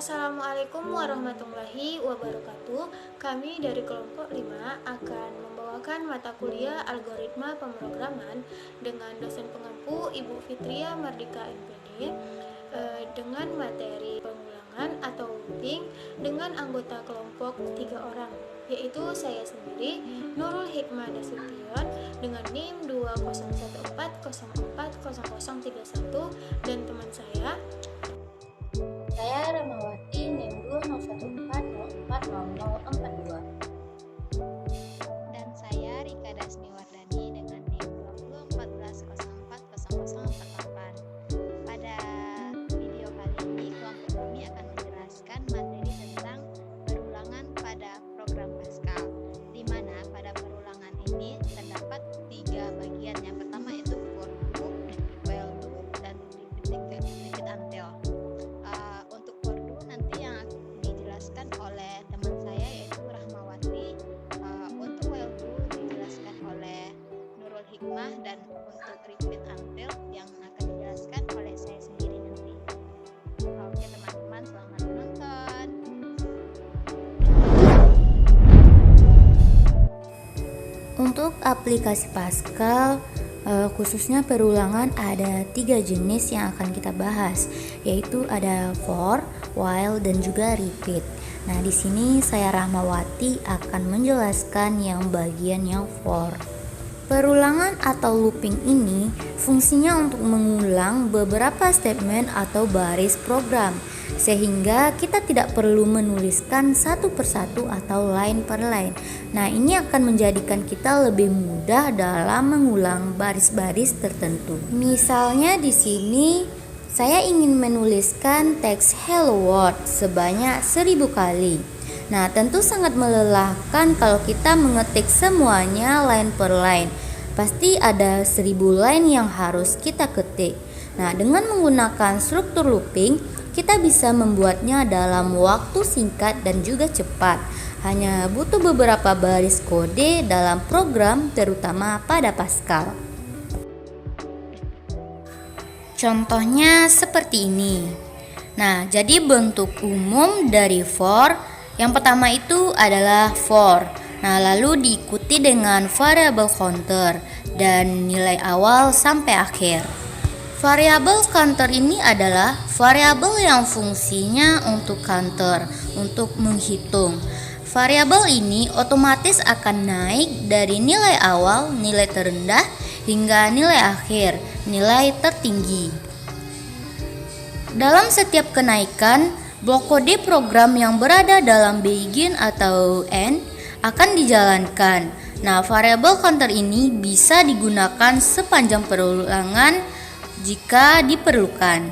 Assalamualaikum warahmatullahi wabarakatuh. Kami dari kelompok 5 akan membawakan mata kuliah algoritma pemrograman dengan dosen pengampu Ibu Fitria Mardika MPD dengan materi pengulangan atau looping dengan anggota kelompok 3 orang, yaitu saya sendiri Nurul Hikmah Nasution dengan NIM 2014040031 dan teman saya Rahmawati NIM 2014040042. Dan saya Rika Dasmiwardani dengan NIM 2014040048. Pada video kali ini kelompok kami akan menjelaskan materi tentang perulangan pada program Pascal, di mana pada perulangan ini terdapat 3 bagian. Yang pertama itu for loop, while loop, dan repeat until. Untuk for loop nanti yang dijelaskan oleh teman saya yaitu Rahmawati. Untuk while loop dijelaskan oleh Nurul Hikmah, dan untuk repeat until yang akan dijelaskan oleh saya sendiri nanti. Oke teman-teman, selamat menonton. Untuk aplikasi Pascal, khususnya perulangan, ada 3 jenis yang akan kita bahas, yaitu ada for, while, dan juga repeat. Nah, di sini saya Rahmawati akan menjelaskan yang bagian yang for. Perulangan atau looping ini fungsinya untuk mengulang beberapa statement atau baris program, sehingga kita tidak perlu menuliskan satu persatu atau line per line. Nah, ini akan menjadikan kita lebih mudah dalam mengulang baris-baris tertentu. Misalnya di sini saya ingin menuliskan teks hello world sebanyak 1000 kali. Nah, tentu sangat melelahkan kalau kita mengetik semuanya line per line. Pasti ada 1000 line yang harus kita ketik. Nah, dengan menggunakan struktur looping, kita bisa membuatnya dalam waktu singkat dan juga cepat. Hanya butuh beberapa baris kode dalam program, terutama pada Pascal. Contohnya seperti ini. Nah, jadi bentuk umum dari for yang pertama itu adalah for. Nah, lalu diikuti dengan variabel counter dan nilai awal sampai akhir. Variabel counter ini adalah variabel yang fungsinya untuk counter, untuk menghitung. Variabel ini otomatis akan naik dari nilai awal, nilai terendah, hingga nilai akhir, nilai tertinggi. Dalam setiap kenaikan, blok kode program yang berada dalam begin atau end akan dijalankan. Nah, variabel counter ini bisa digunakan sepanjang perulangan jika diperlukan.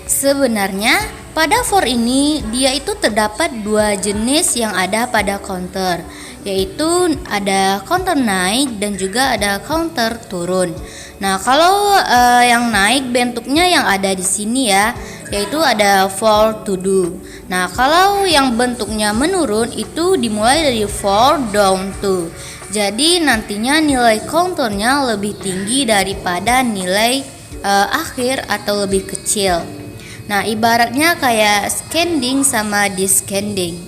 Sebenarnya pada for ini dia itu terdapat 2 jenis yang ada pada counter, yaitu ada counter naik dan juga ada counter turun. Nah, kalau yang naik bentuknya yang ada di sini ya, yaitu ada for to do. Nah, kalau yang bentuknya menurun itu dimulai dari for down to. Jadi nantinya nilai counternya lebih tinggi daripada nilai akhir atau lebih kecil. Nah, ibaratnya kayak scanning sama descending.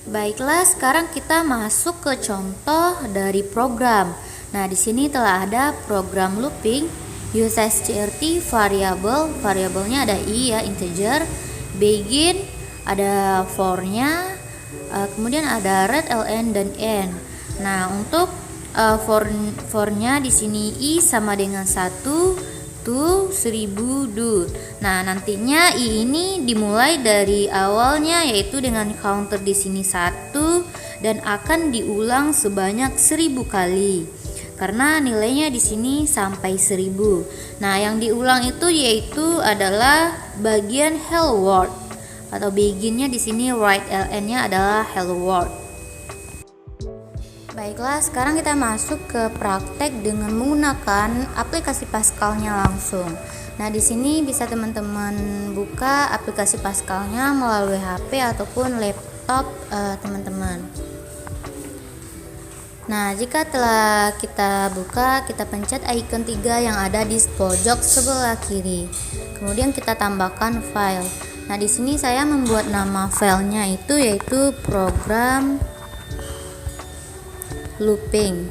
Baiklah, sekarang kita masuk ke contoh dari program. Nah, di sini telah ada program looping, use strt variable, variabelnya ada i ya, integer, begin, ada for-nya, kemudian ada ret, ln, dan n. Nah, untuk for-nya di sini i sama dengan 1 to 1000 do. Nah, nantinya i ini dimulai dari awalnya, yaitu dengan counter di sini 1 dan akan diulang sebanyak 1000 kali. Karena nilainya di sini sampai 1000. Nah, yang diulang itu yaitu adalah bagian hello world atau beginnya di sini write ln-nya adalah hello world. Baiklah, sekarang kita masuk ke praktek dengan menggunakan aplikasi Pascal-nya langsung. Nah, di sini bisa teman-teman buka aplikasi Pascal-nya melalui HP ataupun laptop teman-teman. Nah, jika telah kita buka, kita pencet icon 3 yang ada di pojok sebelah kiri. Kemudian kita tambahkan file. Nah, di sini saya membuat nama filenya yaitu program looping.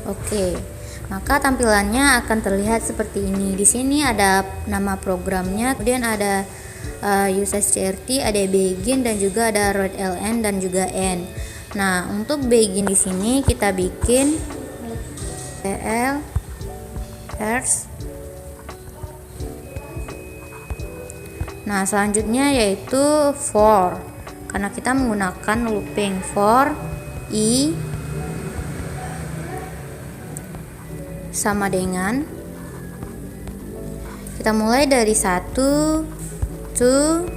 Oke. Maka tampilannya akan terlihat seperti ini. Di sini ada nama programnya, kemudian ada usage CRT, ada begin dan juga ada readln dan juga end. Nah, untuk begin di sini kita bikin pl ers. Nah, selanjutnya yaitu for, karena kita menggunakan looping. For i sama dengan, kita mulai dari 1 to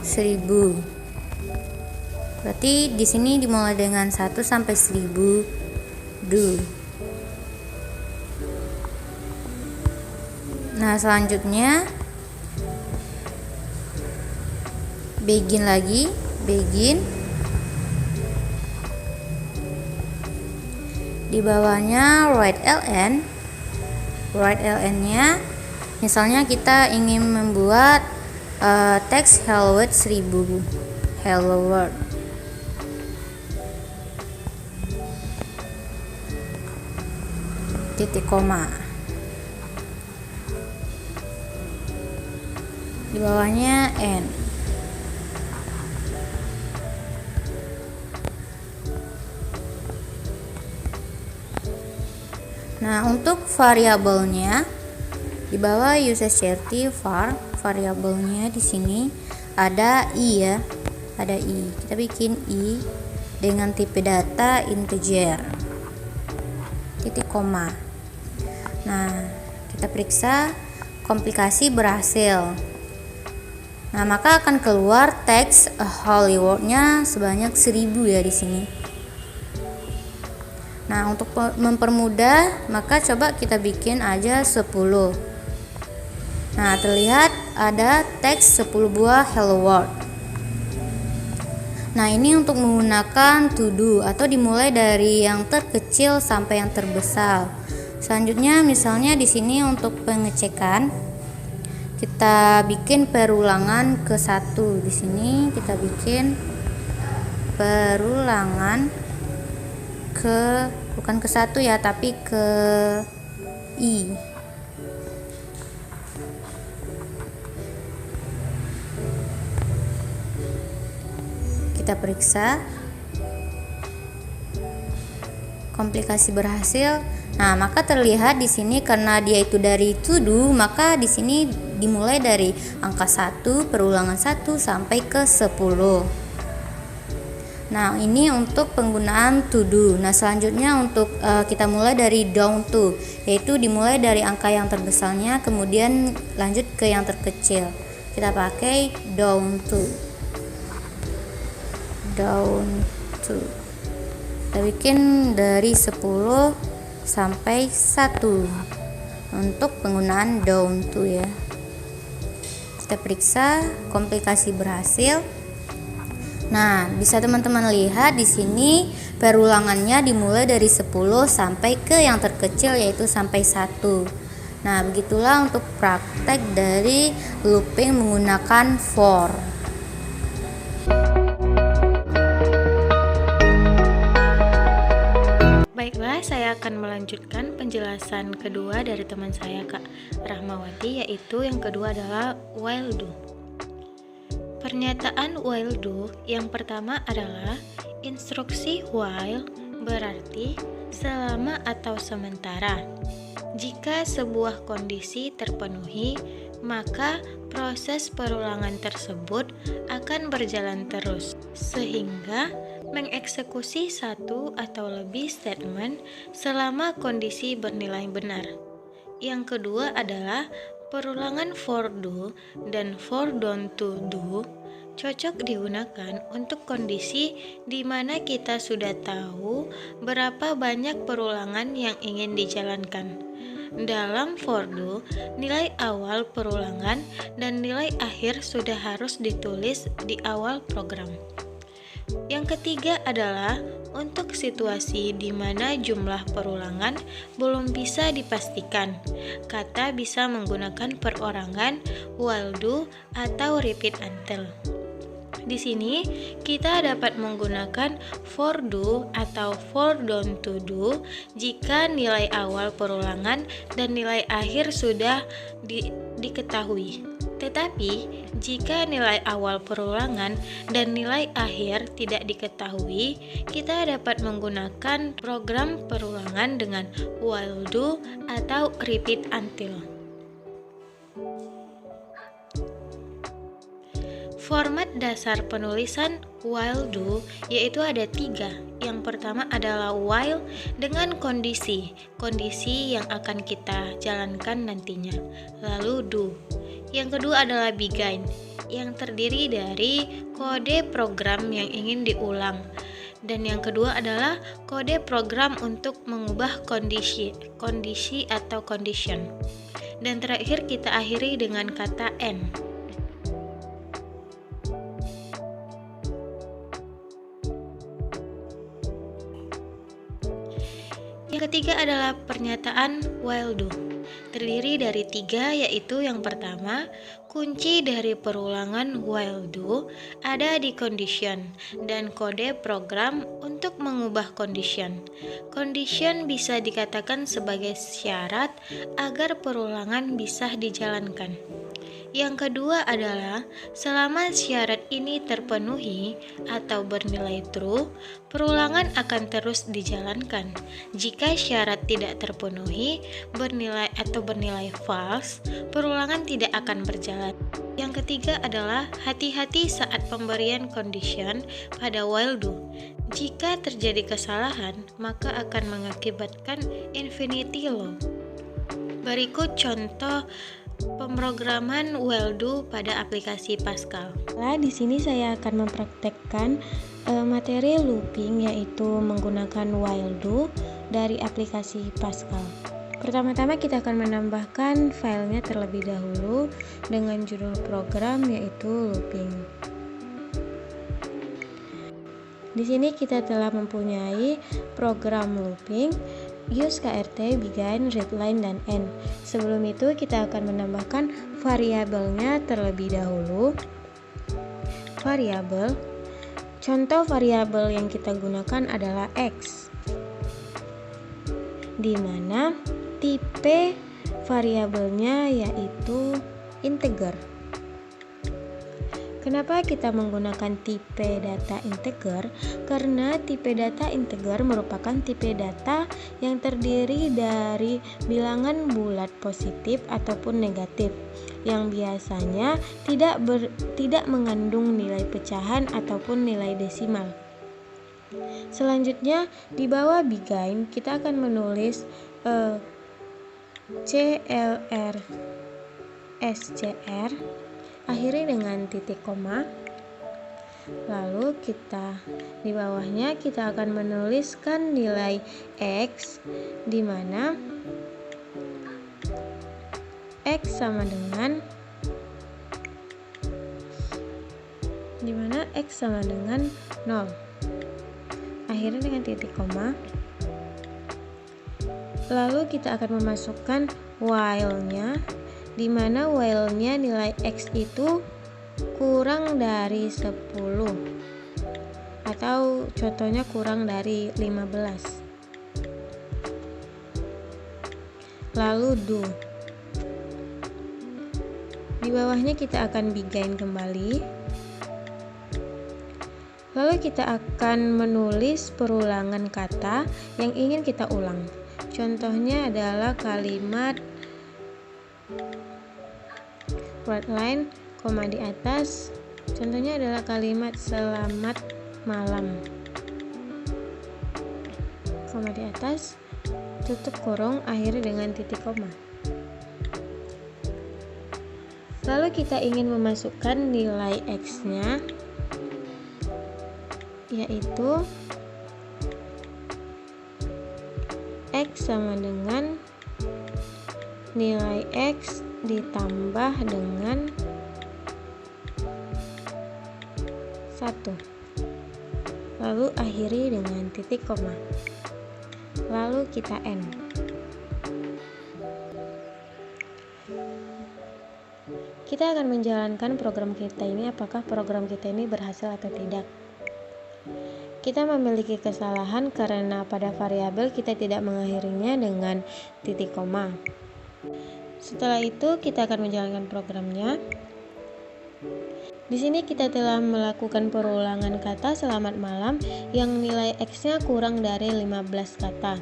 1000. Berarti di sini dimulai dengan 1 sampai 1000 do. Nah, selanjutnya begin lagi, begin. Di bawahnya readln. Readln-nya misalnya kita ingin membuat teks hello world 1000. Hello world. Titik koma. Di bawahnya n. Nah, untuk variabelnya di bawah usage CRT var, variabelnya di sini ada i ya. Ada i. Kita bikin i dengan tipe data integer. Titik koma. Nah, kita periksa komplikasi berhasil. Nah, maka akan keluar teks Hollywood-nya sebanyak 1000 ya di sini. Nah, untuk mempermudah, maka coba kita bikin aja 10. Nah, terlihat ada teks 10 buah hello world. Nah, ini untuk menggunakan to do atau dimulai dari yang terkecil sampai yang terbesar. Selanjutnya misalnya di sini untuk pengecekan kita bikin perulangan ke 1. Di sini kita bikin perulangan bukan ke 1 ya, tapi ke i. Kita periksa komplikasi berhasil. Nah, maka terlihat di sini karena dia itu dari to do, maka di sini dimulai dari angka 1, perulangan 1 sampai ke 10. Nah, ini untuk penggunaan to do. Nah, selanjutnya untuk kita mulai dari down to, yaitu dimulai dari angka yang terbesarnya kemudian lanjut ke yang terkecil. Kita pakai down to. Kita bikin dari 10 sampai 1 untuk penggunaan down to ya. Kita periksa komplikasi berhasil. Nah, bisa teman-teman lihat di sini perulangannya dimulai dari 10 sampai ke yang terkecil yaitu sampai 1. Nah, begitulah untuk praktek dari looping menggunakan for. Baiklah, saya akan melanjutkan penjelasan kedua dari teman saya Kak Rahmawati, yaitu yang kedua adalah while do. Pernyataan while do yang pertama adalah instruksi while berarti selama atau sementara. Jika sebuah kondisi terpenuhi, maka proses perulangan tersebut akan berjalan terus sehingga mengeksekusi satu atau lebih statement selama kondisi bernilai benar. Yang kedua adalah perulangan for do dan for don't to do cocok digunakan untuk kondisi di mana kita sudah tahu berapa banyak perulangan yang ingin dijalankan. Dalam for do, nilai awal perulangan dan nilai akhir sudah harus ditulis di awal program. Yang ketiga adalah untuk situasi di mana jumlah perulangan belum bisa dipastikan. Kata bisa menggunakan perorangan while do atau repeat until. Di sini kita dapat menggunakan for do atau for don't to do jika nilai awal perulangan dan nilai akhir sudah diketahui. Tetapi jika nilai awal perulangan dan nilai akhir tidak diketahui, kita dapat menggunakan program perulangan dengan while do atau repeat until. Format dasar penulisan while do yaitu ada 3. Yang pertama adalah while dengan kondisi yang akan kita jalankan nantinya. Lalu do. Yang kedua adalah begin yang terdiri dari kode program yang ingin diulang. Dan yang kedua adalah kode program untuk mengubah kondisi atau condition. Dan terakhir kita akhiri dengan kata end. Yang ketiga adalah pernyataan while do. Terdiri dari 3, yaitu yang pertama, kunci dari perulangan while do ada di condition dan kode program untuk mengubah condition. Condition bisa dikatakan sebagai syarat agar perulangan bisa dijalankan. Yang kedua adalah selama syarat ini terpenuhi atau bernilai true, perulangan akan terus dijalankan. Jika syarat tidak terpenuhi, bernilai false, perulangan tidak akan berjalan. Yang ketiga adalah hati-hati saat pemberian condition pada while do. Jika terjadi kesalahan, maka akan mengakibatkan infinity loop. Berikut contoh pemrograman while do pada aplikasi Pascal. Di sini saya akan mempraktekkan materi looping, yaitu menggunakan while do dari aplikasi Pascal. Pertama-tama kita akan menambahkan filenya terlebih dahulu dengan judul program yaitu looping. Di sini kita telah mempunyai program looping. Use KRT, begin, readline, dan end. Sebelum itu kita akan menambahkan variabelnya terlebih dahulu. Variabel. Contoh variabel yang kita gunakan adalah X, di mana tipe variabelnya yaitu integer. Kenapa kita menggunakan tipe data integer? Karena tipe data integer merupakan tipe data yang terdiri dari bilangan bulat positif ataupun negatif, yang biasanya tidak mengandung nilai pecahan ataupun nilai desimal. Selanjutnya, di bawah begin kita akan menulis CLR SCR, akhiri dengan titik koma. Lalu di bawahnya kita akan menuliskan nilai X, di mana X sama dengan X sama dengan 0. Akhirnya dengan titik koma. Lalu kita akan memasukkan while-nya, di mana while-nya nilai X itu kurang dari 10 atau contohnya kurang dari 15. Lalu do. Di bawahnya kita akan begin kembali. Lalu kita akan menulis perulangan kata yang ingin kita ulang. Contohnya adalah kalimat word line, koma di atas. Contohnya adalah kalimat selamat malam, koma di atas, tutup kurung, akhiri dengan titik koma. Lalu kita ingin memasukkan nilai X-nya, yaitu X sama dengan nilai X ditambah dengan 1. lalu akhiri dengan titik koma, lalu kita end. Kita akan menjalankan program kita ini, apakah program kita ini berhasil atau tidak. Kita memiliki kesalahan karena pada variabel kita tidak mengakhirinya dengan titik koma. Setelah itu kita akan menjalankan programnya. Di sini kita telah melakukan perulangan kata selamat malam yang nilai X-nya kurang dari 15 kata.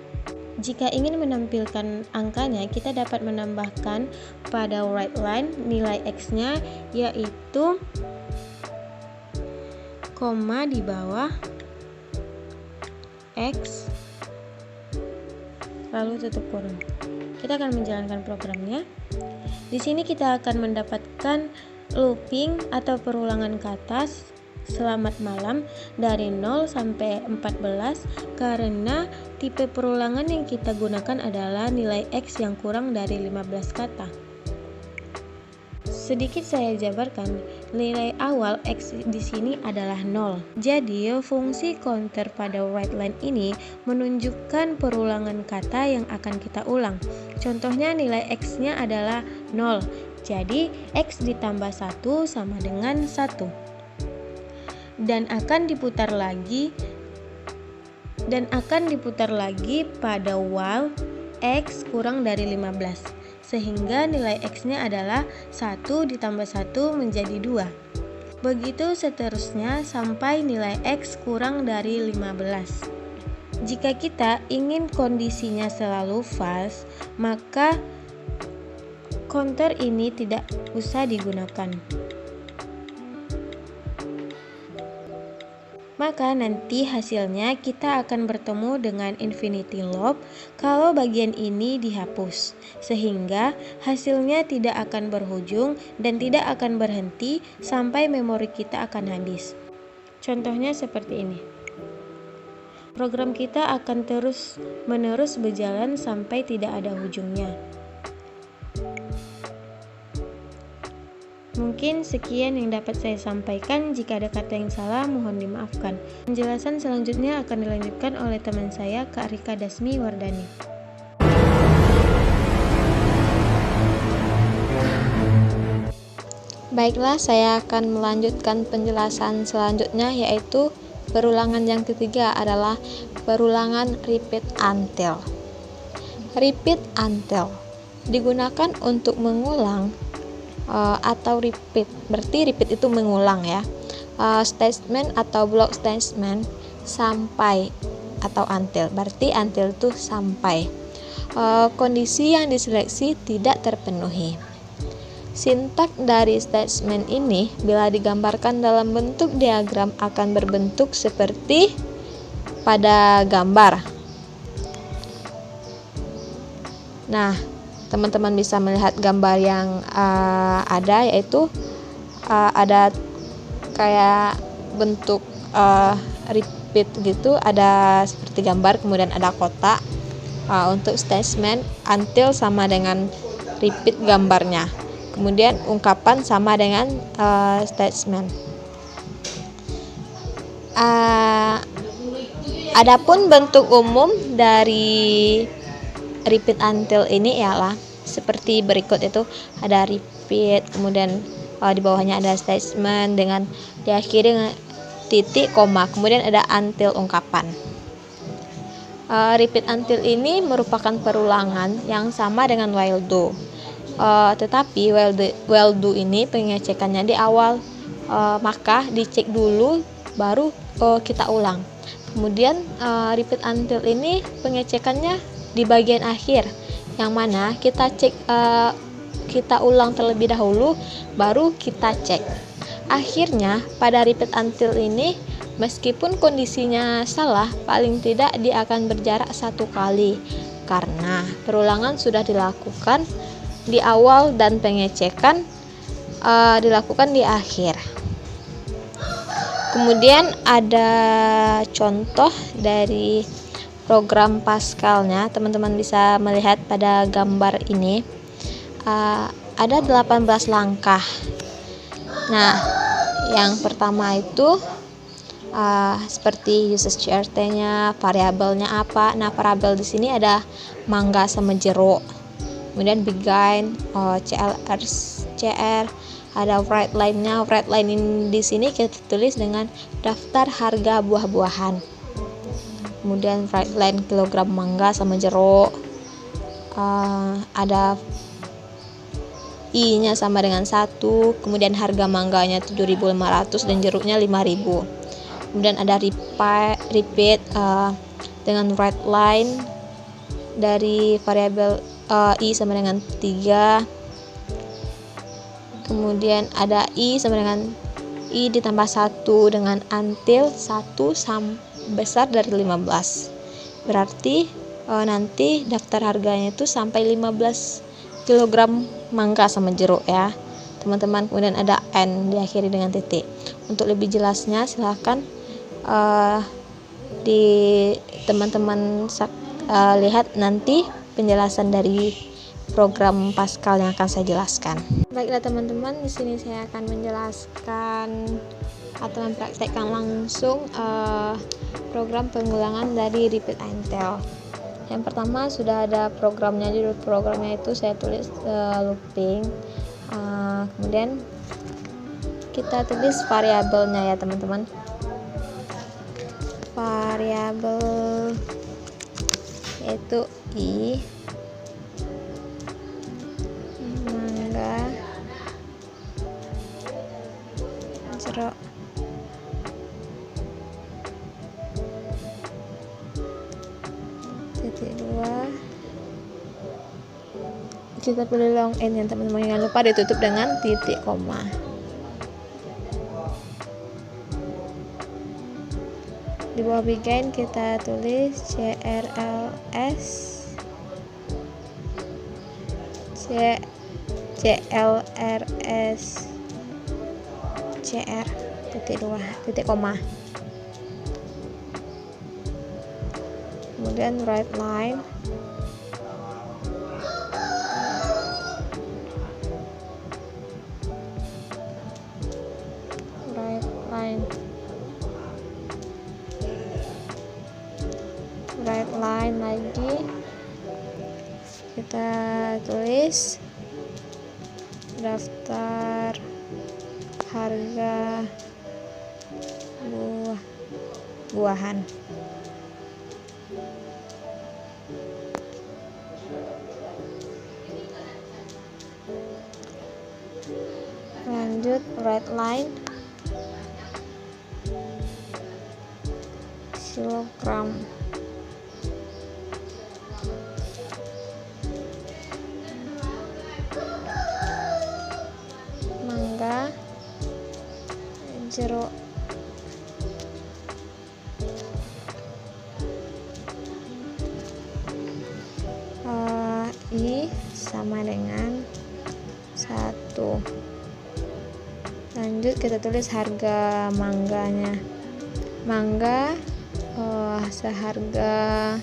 Jika ingin menampilkan angkanya, kita dapat menambahkan pada write line nilai X-nya, yaitu koma di bawah X lalu tutup kurung. Kita akan menjalankan programnya. Di sini kita akan mendapatkan looping atau perulangan kata selamat malam dari 0 sampai 14 karena tipe perulangan yang kita gunakan adalah nilai X yang kurang dari 15 kata. Sedikit saya jabarkan, nilai awal X di sini adalah 0. Jadi, fungsi counter pada write line ini menunjukkan perulangan kata yang akan kita ulang. Contohnya nilai X-nya adalah 0. Jadi, X ditambah 1 sama dengan 1. Dan akan diputar lagi pada while X kurang dari 15. Sehingga nilai X-nya adalah 1 ditambah 1 menjadi 2. Begitu seterusnya sampai nilai X kurang dari 15. Jika kita ingin kondisinya selalu false, maka counter ini tidak usah digunakan. Maka nanti hasilnya kita akan bertemu dengan infinity loop kalau bagian ini dihapus, sehingga hasilnya tidak akan berujung dan tidak akan berhenti sampai memori kita akan habis. Contohnya seperti ini. Program kita akan terus-menerus berjalan sampai tidak ada ujungnya. Mungkin sekian yang dapat saya sampaikan. Jika ada kata yang salah, mohon dimaafkan. Penjelasan selanjutnya akan dilanjutkan oleh teman saya, Kak Rika Dasmi Wardani. Baiklah, saya akan melanjutkan penjelasan selanjutnya, yaitu perulangan yang ketiga adalah perulangan repeat until. Repeat until digunakan untuk mengulang atau repeat, berarti repeat itu mengulang ya, statement atau block statement sampai atau until, berarti until itu sampai kondisi yang diseleksi tidak terpenuhi. Sintak dari statement ini bila digambarkan dalam bentuk diagram akan berbentuk seperti pada gambar. Nah, teman-teman bisa melihat gambar yang ada, yaitu ada kayak bentuk repeat gitu, ada seperti gambar, kemudian ada kotak. Untuk statement until sama dengan repeat gambarnya, kemudian ungkapan sama dengan statement. Adapun bentuk umum dari repeat until ini ialah seperti berikut, itu ada repeat, kemudian di bawahnya ada statement dengan diakhiri dengan titik koma, kemudian ada until ungkapan. Repeat until ini merupakan perulangan yang sama dengan while do, tetapi while do ini pengecekannya di awal, maka dicek dulu baru kita ulang. Kemudian repeat until ini pengecekannya di bagian akhir, yang mana kita cek, kita ulang terlebih dahulu baru kita cek. Akhirnya pada repeat until ini, meskipun kondisinya salah, paling tidak dia akan berjarak 1 kali karena perulangan sudah dilakukan di awal dan pengecekan dilakukan di akhir. Kemudian ada contoh dari program Pascal-nya, teman-teman bisa melihat pada gambar ini ada 18 langkah. Nah, yang pertama itu seperti usage CRT-nya, variabelnya apa. Nah, variabel di sini ada mangga sama jeruk. Kemudian began, CLR, CR, ada write line-nya. Write line di sini kita tulis dengan daftar harga buah-buahan. Kemudian write line kilogram mangga sama jeruk. Ada I-nya sama dengan 1, kemudian harga mangganya 7.500 dan jeruknya 5.000. Kemudian ada repeat dengan write line dari variabel I sama dengan 3. Kemudian ada I sama dengan I ditambah 1 dengan until 1 besar dari 15. Berarti nanti daftar harganya itu sampai 15 kg mangga sama jeruk ya teman-teman. Kemudian ada N diakhiri dengan titik. Untuk lebih jelasnya silahkan di teman-teman lihat nanti penjelasan dari program Pascal yang akan saya jelaskan. Baiklah teman-teman, di sini saya akan menjelaskan atau mempraktekkan langsung program pengulangan dari repeat and tell. Yang pertama sudah ada programnya, judul programnya itu saya tulis looping. Kemudian kita tulis variabelnya ya teman-teman. Variabel yaitu I, mangga, jeruk, titik 2. Kita pilih long N ya teman-teman, jangan lupa ditutup dengan titik koma. Di bawah begin kita tulis CRLS CLRS CR titik 2 titik koma. Kemudian write line lagi kita tulis daftar harga buah-buahan. Lanjut write line kilogram mangga, jeruk, I sama dengan 1. Lanjut kita tulis harga mangganya. Mangga seharga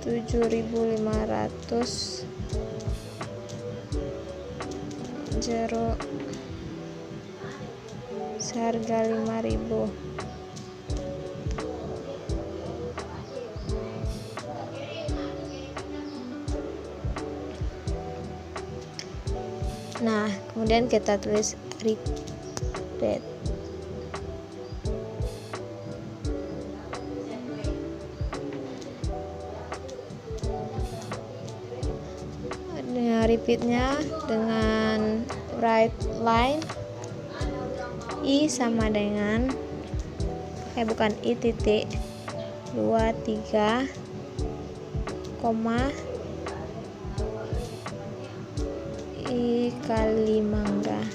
7.500, jeruk seharga 5.000. Nah, kemudian kita tulis repeat. Repeatnya dengan write line I sama dengan bukan I titik 2 3 koma I kali mangga.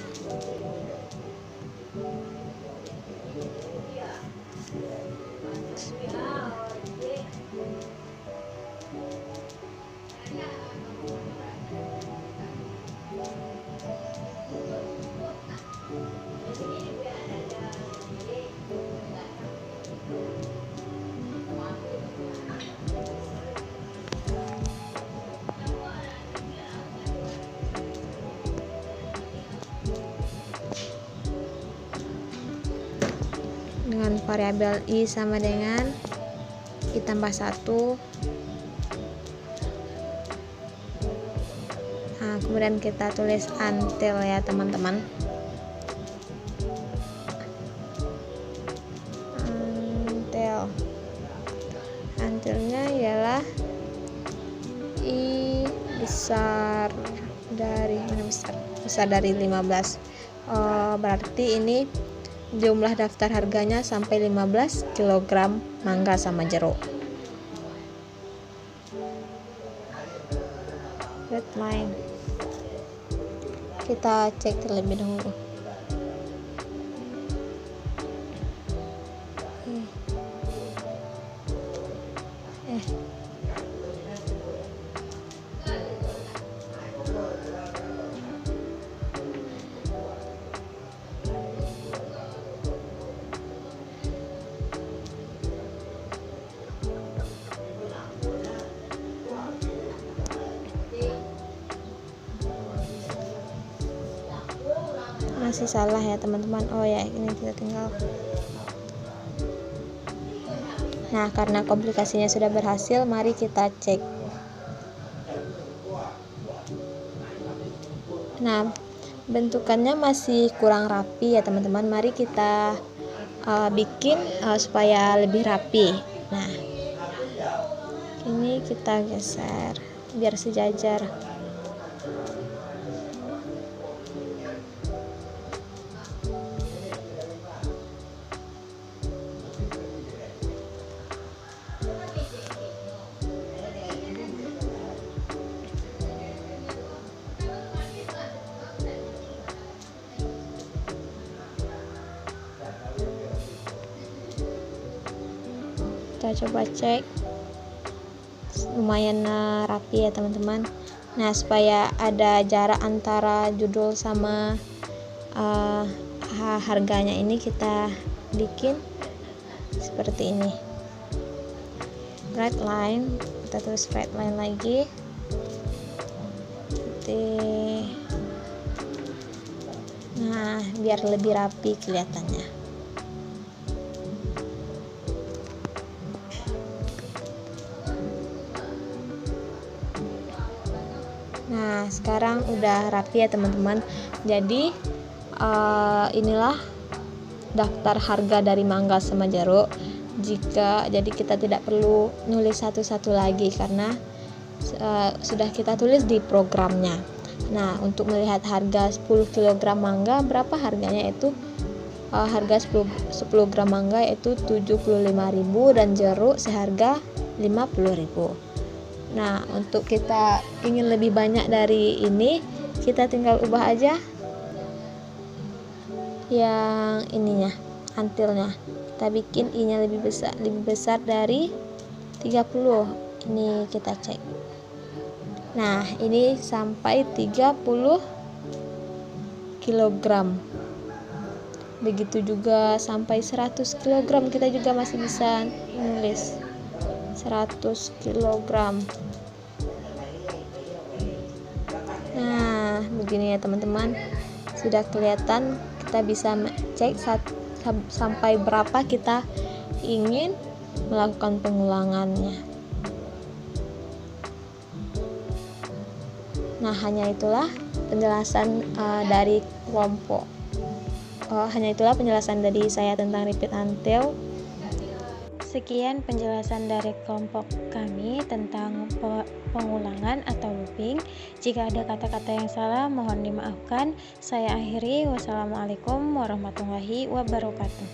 dengan variabel I sama dengan I tambah 1. Nah, kemudian kita tulis until ya teman-teman. Untilnya ialah I besar dari besar dari 15. Berarti ini jumlah daftar harganya sampai 15 kg mangga sama jeruk. Redline. Kita cek terlebih dahulu. Masih salah ya teman-teman. Oh ya, ini kita tinggal. Nah, karena komplikasinya sudah berhasil, mari kita cek. Nah, bentukannya masih kurang rapi ya teman-teman. Mari kita bikin supaya lebih rapi. Nah, ini kita geser biar sejajar. Kita coba cek, lumayan rapi ya teman-teman. Nah, supaya ada jarak antara judul sama harganya ini kita bikin seperti ini. Right line, kita tulis right line lagi. Nah, biar lebih rapi kelihatannya. Nah, sekarang udah rapi ya teman-teman. Jadi inilah daftar harga dari mangga sama jeruk. Jadi kita tidak perlu nulis satu-satu lagi karena sudah kita tulis di programnya. Nah, untuk melihat harga 10 kg mangga berapa harganya, itu harga 10 gram mangga yaitu 75.000 dan jeruk seharga 50.000. Nah, untuk kita ingin lebih banyak dari ini, kita tinggal ubah aja yang ininya, untilnya. Kita bikin I-nya lebih besar dari 30. Ini kita cek. Nah, ini sampai 30 kg. Begitu juga sampai 100 kg kita juga masih bisa nulis 100 kg. Nah, begini ya teman-teman. Sudah kelihatan, kita bisa cek sampai berapa kita ingin melakukan pengulangannya. Nah, hanya itulah penjelasan dari kelompok. Hanya itulah penjelasan dari saya tentang repeat until. Sekian penjelasan dari kelompok kami tentang pengulangan atau looping. Jika ada kata-kata yang salah, mohon dimaafkan. Saya akhiri. Wassalamualaikum warahmatullahi wabarakatuh.